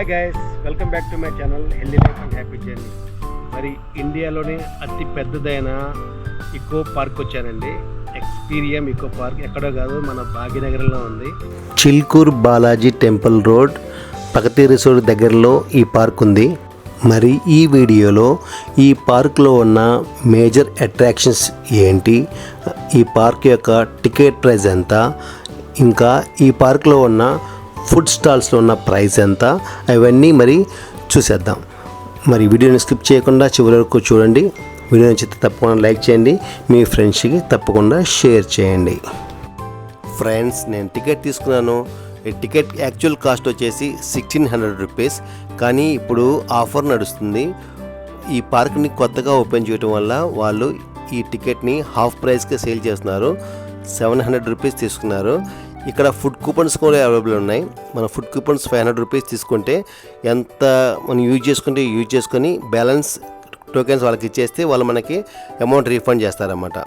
Hi guys, welcome back to my channel healthy life and happy journey. మరి ఇండియాలోనే అతి పెద్దదైన ఇకో పార్క్ వచ్చానండి. ఎక్స్పీరియం ఇకో పార్క్ ఎక్కడో కాదు, మన భాగ్యనగరంలో ఉంది. చిల్కూర్ బాలాజీ టెంపుల్ రోడ్ ప్రగతి రిసార్ట్ దగ్గరలో ఈ పార్క్ ఉంది. మరి ఈ వీడియోలో ఈ పార్క్లో ఉన్న మేజర్ అట్రాక్షన్స్ ఏంటి, ఈ పార్క్ యొక్క టికెట్ ప్రైస్ ఎంత, ఇంకా ఈ పార్క్లో ఉన్న ఫుడ్ స్టాల్స్లో ఉన్న ప్రైస్ ఎంత, అవన్నీ మరి చూసేద్దాం. మరి వీడియోని స్కిప్ చేయకుండా చివరి వరకు చూడండి. వీడియో నచ్చితే తప్పకుండా లైక్ చేయండి, మీ ఫ్రెండ్స్కి తప్పకుండా షేర్ చేయండి. ఫ్రెండ్స్, నేను టికెట్ తీసుకున్నాను. ఈ టికెట్ యాక్చువల్ కాస్ట్ వచ్చేసి 1600 రూపీస్, కానీ ఇప్పుడు ఆఫర్ నడుస్తుంది. ఈ పార్క్ని కొత్తగా ఓపెన్ చేయడం వల్ల వాళ్ళు ఈ టికెట్ని హాఫ్ ప్రైస్కే సేల్ చేస్తున్నారు. 700 రూపీస్ తీసుకున్నారు. ఇక్కడ ఫుడ్ కూపన్స్ కూడా అవైలబుల్ ఉన్నాయి. మన ఫుడ్ కూపన్స్ 500 రూపీస్ తీసుకుంటే ఎంత మనం యూజ్ చేసుకొని బ్యాలెన్స్ టోకెన్స్ వాళ్ళకి ఇచ్చేస్తే వాళ్ళు మనకి అమౌంట్ రీఫండ్ చేస్తారన్నమాట.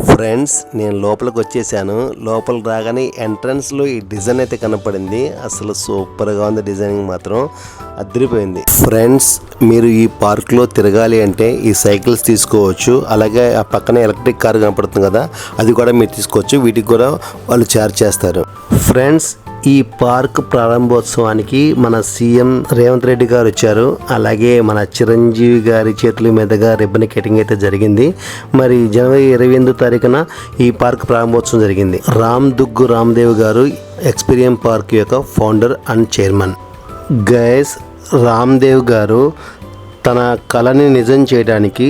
ఫ్రెండ్స్, నేను లోపలికి వచ్చేసాను. లోపలికి రాగానే ఎంట్రన్స్లో ఈ డిజైన్ అయితే కనపడింది. అసలు సూపర్గా ఉంది, డిజైనింగ్ మాత్రం అదిరిపోయింది. ఫ్రెండ్స్, మీరు ఈ పార్క్లో తిరగాలి అంటే ఈ సైకిల్స్ తీసుకోవచ్చు. అలాగే ఆ పక్కనే ఎలక్ట్రిక్ కార్ కనపడుతుంది కదా, అది కూడా మీరు తీసుకోవచ్చు. వీటికి కూడా వాళ్ళు ఛార్జ్ చేస్తారు. ఫ్రెండ్స్, ఈ పార్క్ ప్రారంభోత్సవానికి మన సీఎం రేవంత్ రెడ్డి గారు వచ్చారు. అలాగే మన చిరంజీవి గారి చేతుల మీదుగా రిబ్బన్ కటింగ్ అయితే జరిగింది. మరి జనవరి 28వ తారీఖున ఈ పార్క్ ప్రారంభోత్సవం జరిగింది. రామ్దుగ్గు రామ్దేవ్ గారు ఎక్స్పీరియం పార్క్ యొక్క founder and chairman. Guys, Ramdev గారు తన కళని నిజం చేయడానికి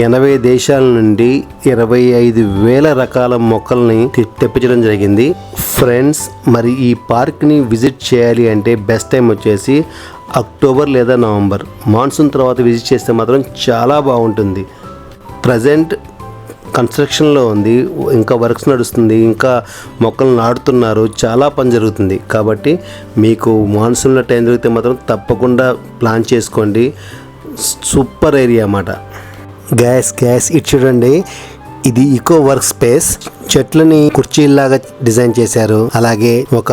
80 దేశాల నుండి 25,000 రకాల మొక్కల్ని తెప్పించడం జరిగింది. ఫ్రెండ్స్, మరి ఈ పార్క్ని విజిట్ చేయాలి అంటే బెస్ట్ టైం వచ్చేసి అక్టోబర్ లేదా నవంబర్. మాన్సూన్ తర్వాత విజిట్ చేస్తే మాత్రం చాలా బాగుంటుంది. ప్రజెంట్ కన్స్ట్రక్షన్లో ఉంది, ఇంకా వర్క్స్ నడుస్తుంది, ఇంకా మొక్కలు నాటుతున్నారు, చాలా పని జరుగుతుంది. కాబట్టి మీకు మాన్సూన్లో టైం దొరికితే మాత్రం తప్పకుండా ప్లాన్ చేసుకోండి. సూపర్ ఏరియా అన్నమాట. గ్యాస్ ఇటు చూడండి, ఇది ఈకో వర్క్ స్పేస్. చెట్లని కుర్చీలాగా డిజైన్ చేశారు. అలాగే ఒక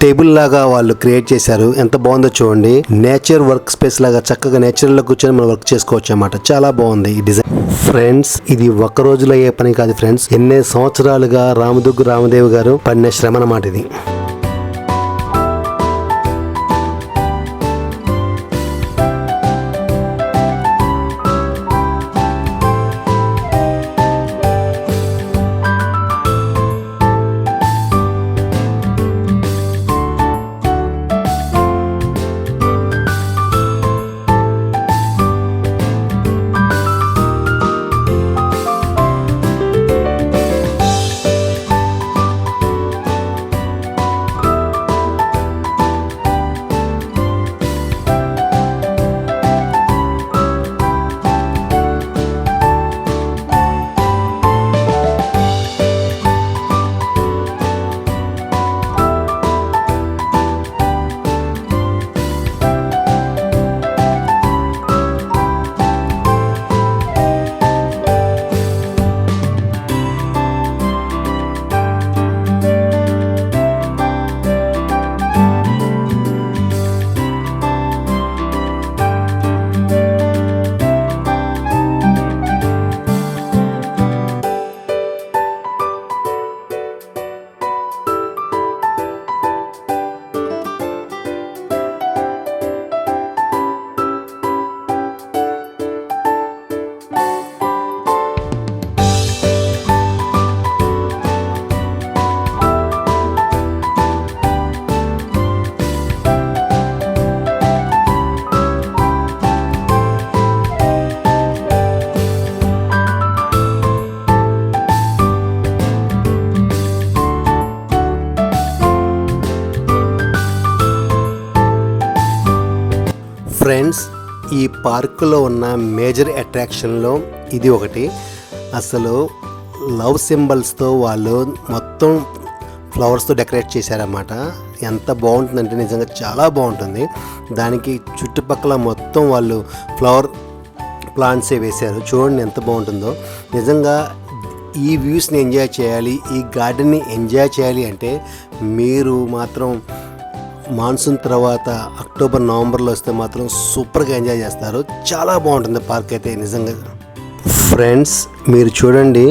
టేబుల్ లాగా వాళ్ళు క్రియేట్ చేశారు. ఎంత బాగుందో చూడండి. నేచర్ వర్క్ స్పేస్ లాగా చక్కగా నేచర్ లో కూర్చొని మనం వర్క్ చేసుకోవచ్చు అన్నమాట. చాలా బాగుంది ఈ డిజైన్. ఫ్రెండ్స్, ఇది ఒక్క రోజులో అయ్యే పని కాదు ఫ్రెండ్స్. ఎన్నో సంవత్సరాలుగా రామదుగ్గు రామదేవ్ గారు పడిన శ్రమ అన్నమాట ఇది. ఫ్రెండ్స్, ఈ పార్కులో ఉన్న మేజర్ అట్రాక్షన్లో ఇది ఒకటి. అసలు లవ్ సింబల్స్తో వాళ్ళు మొత్తం ఫ్లవర్స్తో డెకరేట్ చేశారన్నమాట. ఎంత బాగుంటుందంటే నిజంగా చాలా బాగుంటుంది. దానికి చుట్టుపక్కల మొత్తం వాళ్ళు ఫ్లవర్ ప్లాంట్సే వేశారు. చూడండి ఎంత బాగుంటుందో. నిజంగా ఈ వ్యూస్ని ఎంజాయ్ చేయాలి, ఈ గార్డెన్ని ఎంజాయ్ చేయాలి అంటే మీరు మాత్రం మాన్సూన్ తర్వాత అక్టోబర్ నవంబర్లో వస్తే మాత్రం సూపర్గా ఎంజాయ్ చేస్తారు. చాలా బాగుంటుంది పార్క్ అయితే నిజంగా. ఫ్రెండ్స్ మీరు చూడండి,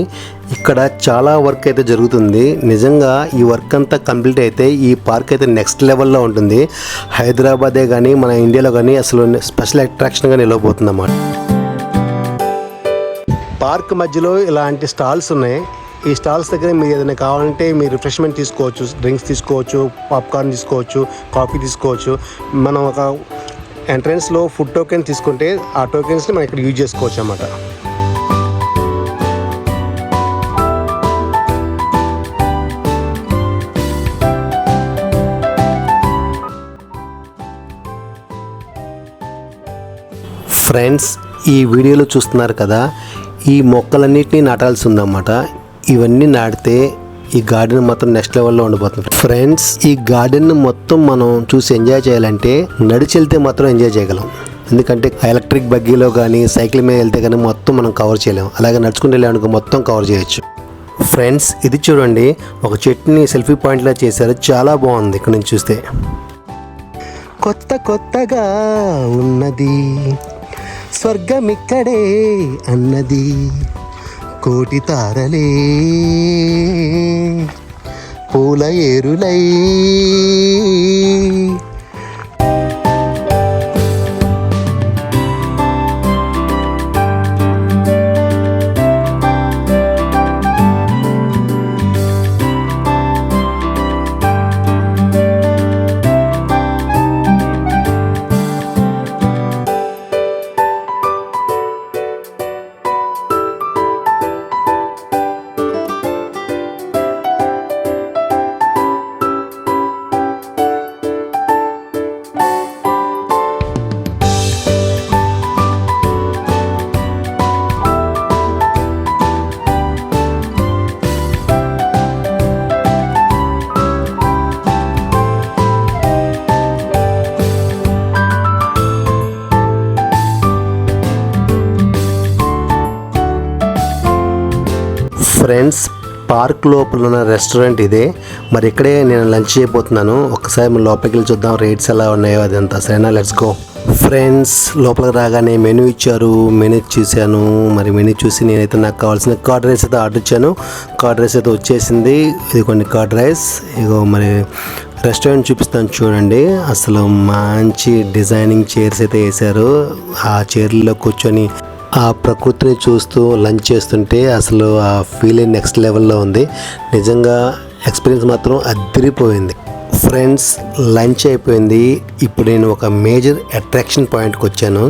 ఇక్కడ చాలా వర్క్ అయితే జరుగుతుంది. నిజంగా ఈ వర్క్ అంతా కంప్లీట్ అయితే ఈ పార్క్ అయితే నెక్స్ట్ లెవెల్లో ఉంటుంది. హైదరాబాదే కానీ మన ఇండియాలో కానీ అసలు స్పెషల్ అట్రాక్షన్గా నిలవబోతుంది అన్నమాట. పార్క్ మధ్యలో ఇలాంటి స్టాల్స్ ఉన్నాయి. ఈ స్టాల్స్ దగ్గర మీరు ఏదైనా కావాలంటే మీరు రిఫ్రెష్మెంట్ తీసుకోవచ్చు, డ్రింక్స్ తీసుకోవచ్చు, పాప్కార్న్ తీసుకోవచ్చు, కాఫీ తీసుకోవచ్చు. మనం ఒక ఎంట్రన్స్లో ఫుడ్ టోకెన్ తీసుకుంటే ఆ టోకెన్స్ని మనం ఇక్కడ యూజ్ చేసుకోవచ్చు అన్నమాట. ఫ్రెండ్స్ ఈ వీడియోలో చూస్తున్నారు కదా, ఈ మొక్కలన్నిటినీ నాటాల్సి ఉందన్నమాట. ఇవన్నీ నాటితే ఈ గార్డెన్ మాత్రం నెక్స్ట్ లెవెల్లో ఉండిపోతుంది. ఫ్రెండ్స్ ఈ గార్డెన్ మొత్తం మనం చూసి ఎంజాయ్ చేయాలంటే నడిచి వెళ్తే మాత్రం ఎంజాయ్ చేయగలం. ఎందుకంటే ఎలక్ట్రిక్ బగ్గీలో కానీ సైకిల్ మీద వెళ్తే కానీ మొత్తం మనం కవర్ చేయలేము. అలాగే నడుచుకుంటూ వెళ్ళామనుకో మొత్తం కవర్ చేయొచ్చు. ఫ్రెండ్స్ ఇది చూడండి, ఒక చెట్టుని సెల్ఫీ పాయింట్లా చేశారు. చాలా బాగుంది ఇక్కడ నుంచి చూస్తే. కొత్త కొత్తగా ఉన్నది స్వర్గమిక్కడే అన్నది, కోటి తారలే పూల ఏరులై. ఫ్రెండ్స్ పార్క్ లోపల ఉన్న రెస్టారెంట్ ఇదే. మరి ఇక్కడే నేను లంచ్ చేయబోతున్నాను. ఒకసారి మనం లోపలికి వెళ్ళి చూద్దాం రేట్స్ ఎలా ఉన్నాయో అదంతా. సరేనా, లెట్స్ గో. ఫ్రెండ్స్ లోపలికి రాగానే మెనూ ఇచ్చారు. మెనూ చూశాను. మరి మెనూ చూసి నేనైతే నాకు కావాల్సిన కర్డ్ రైస్ అయితే ఆర్డర్ ఇచ్చాను. కర్డ్ రైస్ అయితే వచ్చేసింది. ఇది కొన్ని కర్డ్ రైస్. ఇగో మరి రెస్టారెంట్ చూపిస్తాను చూడండి. అసలు మంచి డిజైనింగ్ చైర్స్ అయితే వేశారు. ఆ చైర్లో కూర్చొని ఆ ప్రకృతిని చూస్తూ లంచ్ చేస్తుంటే అసలు ఆ ఫీలింగ్ నెక్స్ట్ లెవెల్లో ఉంది. నిజంగా ఎక్స్పీరియన్స్ మాత్రం అదిరిపోయింది. ఫ్రెండ్స్ లంచ్ అయిపోయింది. ఇప్పుడు నేను ఒక మేజర్ అట్రాక్షన్ పాయింట్కి వచ్చాను.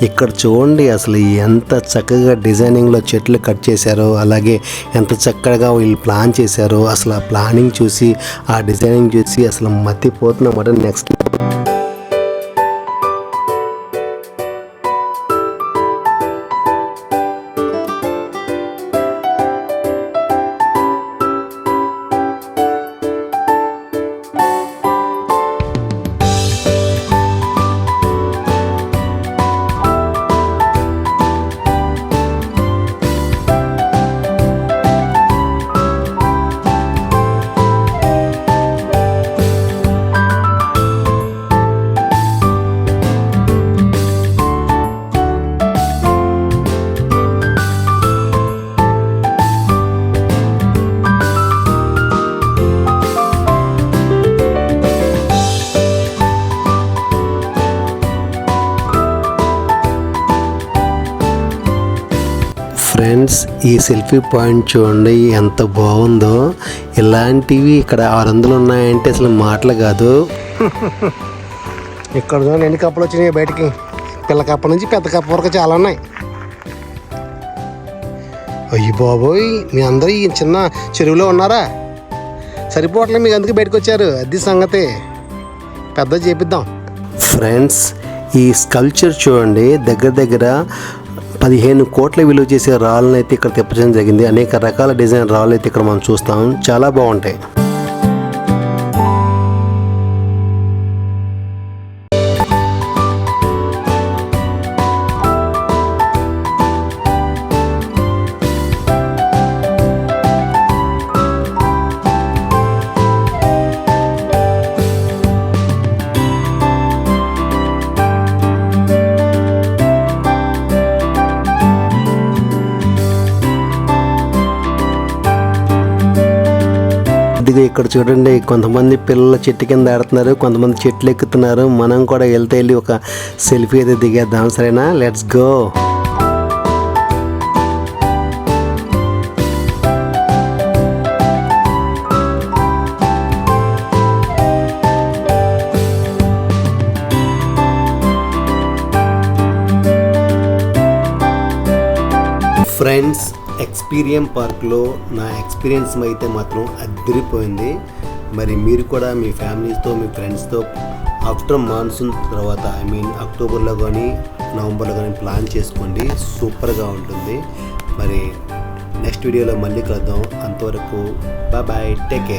ఇక్కడ చూడండి అసలు ఎంత చక్కగా డిజైనింగ్లో చెట్లు కట్ చేశారో, అలాగే ఎంత చక్కగా వీళ్ళు ప్లాన్ చేశారో. అసలు ఆ ప్లానింగ్ చూసి ఆ డిజైనింగ్ చూసి అసలు మతిపోతున్నమాట. నెక్స్ట్ ఫ్రెండ్స్ ఈ సెల్ఫీ పాయింట్ చూడండి ఎంత బాగుందో. ఇలాంటివి ఇక్కడ 600 ఉన్నాయంటే అసలు మాటలు కాదు. ఇక్కడ చూడండి ఎన్ని కప్పలు వచ్చినాయి బయటికి. పిల్ల కప్ప నుంచి పెద్ద కప్ప వరకు చాలా ఉన్నాయి. అయ్యి బాబోయ్, మీ అందరూ ఈ చిన్న చెరువులో ఉన్నారా? సరిపోవట్లేదు మీకు, అందుకే బయటకు వచ్చారు. అది సంగతి, పెద్ద చేపిద్దాం. ఫ్రెండ్స్ ఈ స్కల్ప్చర్ చూడండి, దగ్గర దగ్గర 15 కోట్ల విలువ చేసే రాళ్ళని అయితే ఇక్కడ తెప్పడం జరిగింది. అనేక రకాల డిజైన్ రాళ్ళు అయితే ఇక్కడ మనం చూస్తాం. చాలా బాగుంటాయి. ఇదిగో ఇక్కడ చూడండి, కొంతమంది పిల్లలు చెట్టు కింద ఆడుతున్నారు, కొంతమంది చెట్లు ఎక్కుతున్నారు. మనం కూడా వెళ్ళి ఒక సెల్ఫీ అయితే దిగేద్దాం, సరేనా? Let's go. ఫ్రెండ్స్, ఎక్స్పీరియం పార్క్లో నా ఎక్స్పీరియన్స్ అయితే మాత్రం అదిరిపోయింది. మరి మీరు కూడా మీ ఫ్యామిలీస్తో, మీ ఫ్రెండ్స్తో ఆఫ్టర్ మాన్సూన్ తర్వాత అక్టోబర్లో కానీ నవంబర్లో కానీ ప్లాన్ చేసుకోండి, సూపర్గా ఉంటుంది. మరి నెక్స్ట్ వీడియోలో మళ్ళీ కలుద్దాం. అంతవరకు బాయ్, టేక్ కేర్.